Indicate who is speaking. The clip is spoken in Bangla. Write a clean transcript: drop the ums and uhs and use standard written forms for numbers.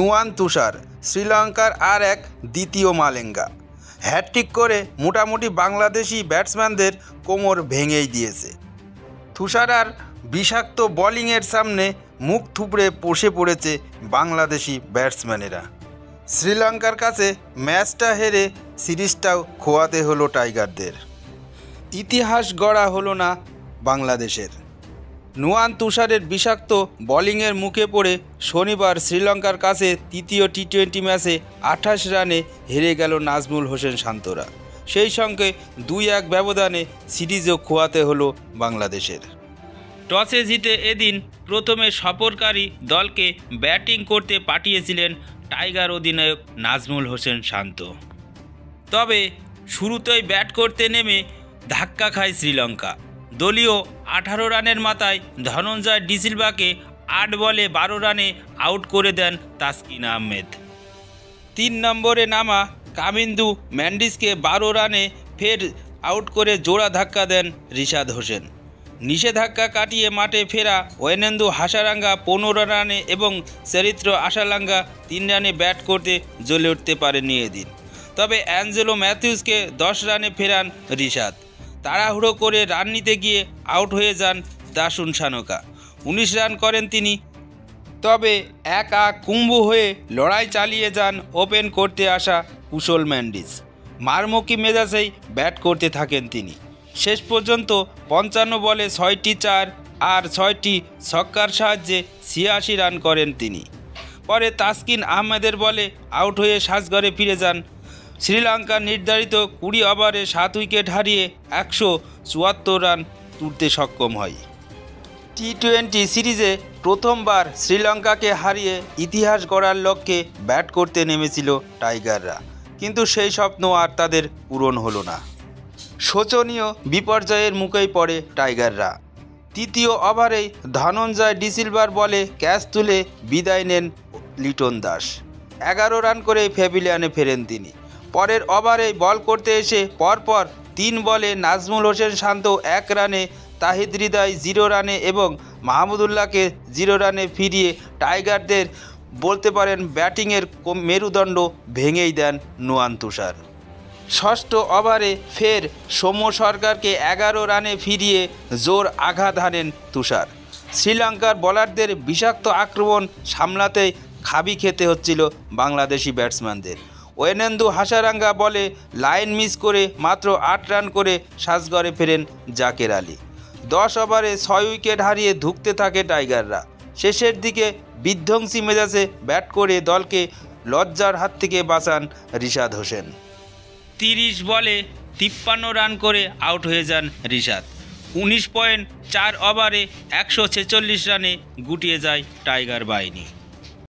Speaker 1: নুয়ান তুষার শ্রীলঙ্কার আর এক দ্বিতীয় মালেঙ্গা। হ্যাটট্রিক করে মোটামুটি বাংলাদেশি ব্যাটসম্যানদের কোমর ভেঙেই দিয়েছে। তুষার আর বিষাক্ত বোলিংয়ের সামনে মুখ থুবড়ে বসে পড়েছে বাংলাদেশি ব্যাটসম্যানেরা। শ্রীলঙ্কার কাছে ম্যাচটা হেরে সিরিজটাও খোয়াতে হলো টাইগারদের। ইতিহাস গড়া হলো না বাংলাদেশের। নুয়ান তুষারের বিষাক্ত বোলিংয়ের মুখে পড়ে শনিবার শ্রীলঙ্কার কাছে তৃতীয় টি-20 ম্যাচে 28 রানে হেরে গেল নাজমুল হোসেন শান্তরা। সেই সঙ্গে 2-1 ব্যবধানে সিরিজও খোয়াতে হলো বাংলাদেশের। টসে জিতে এদিন প্রথমে সফরকারী দলকে ব্যাটিং করতে পাঠিয়েছিলেন টাইগার অধিনায়ক নাজমুল হোসেন শান্ত। তবে শুরুতেই ব্যাট করতে নেমে ধাক্কা খায় শ্রীলঙ্কা। দলীয় 18 রানের মাথায় ধনঞ্জয় ডিসিলভাকে 8 বলে 12 রানে আউট করে দেন তাসকিন আহমেদ। 3 নম্বরে নামা কামিন্দু ম্যান্ডিসকে 12 রানে ফের আউট করে জোড়া ধাক্কা দেন রিশাদ হোসেন। নিষেধাজ্ঞা কাটিয়ে মাঠে ফেরা ওয়েনেন্দু হাসারাঙ্গা 15 রানে এবং চরিত্র আশালাঙ্গা 3 রানে ব্যাট করতে জ্বলে উঠতে পারেননি এদিন। তবে অ্যাঞ্জেলো ম্যাথিউসকে 10 রানে ফেরান রিশাদ। তাড়াহুড়ো করে রান নিতে গিয়ে আউট হয়ে যান দাসুন সানোকা। 19 রান করেন তিনি। তবে একা কুম্ভু হয়ে লড়াই চালিয়ে যান ওপেন করতে আসা কুশল ম্যান্ডিস। মারমুখী মেজাজেই ব্যাট করতে থাকেন তিনি। শেষ পর্যন্ত 55 বলে 6টি 4 আর 6টি ছক্কার সাহায্যে 86 রান করেন তিনি। পরে তাসকিন আহমেদের বলে আউট হয়ে সাজঘরে ফিরে যান। শ্রীলঙ্কার নির্ধারিত 20 ওভারে 7 উইকেট হারিয়ে 174 রান তুলতে সক্ষম হয়। টি-20 সিরিজে প্রথমবার শ্রীলঙ্কাকে হারিয়ে ইতিহাস গড়ার লক্ষ্যে ব্যাট করতে নেমেছিল টাইগাররা, কিন্তু সেই স্বপ্ন আর তাদের পূরণ হলো না। শোচনীয় বিপর্যয়ের মুখেই পড়ে টাইগাররা। তৃতীয় ওভারেই ধনঞ্জয় ডিসিলভার বলে ক্যাচ তুলে বিদায় নেন লিটন দাস। 11 রান করে প্যাভিলিয়নে ফেরেন তিনি। পরের ওভারেই বল করতে এসে পরপর 3 বলে নাজমুল হোসেন শান্ত 1 রানে, তাহিদ হৃদয় 0 রানে এবং মাহমুদুল্লাহকে 0 রানে ফিরিয়ে টাইগারদের বলতে পারেন ব্যাটিংয়ের মেরুদণ্ড ভেঙেই দেন নুয়ান তুষার। ষষ্ঠ ওভারে ফের সৌম্য সরকারকে 11 রানে ফিরিয়ে জোর আঘাত হানেন তুষার। শ্রীলঙ্কার বোলারদের বিষাক্ত আক্রমণ সামলাতেই খাবি খেতে হচ্ছিল বাংলাদেশি ব্যাটসম্যানদের। ওয়েনেন্দু হাসারাঙ্গা বলে লাইন মিস করে মাত্র 8 রান করে সাজঘরে ফেরেন জাকের আলী। 10 ওভারে 6 উইকেট হারিয়ে ধুঁকতে থাকে টাইগাররা। শেষের দিকে বিধ্বংসী মেজাজে ব্যাট করে দলকে লজ্জার হাত থেকে বাঁচান রিশাদ হোসেন। 30 বলে 53 রান করে আউট হয়ে যান রিশাদ। 19.4 ওভারে 146 রানে গুটিয়ে যায় টাইগার বাহিনী।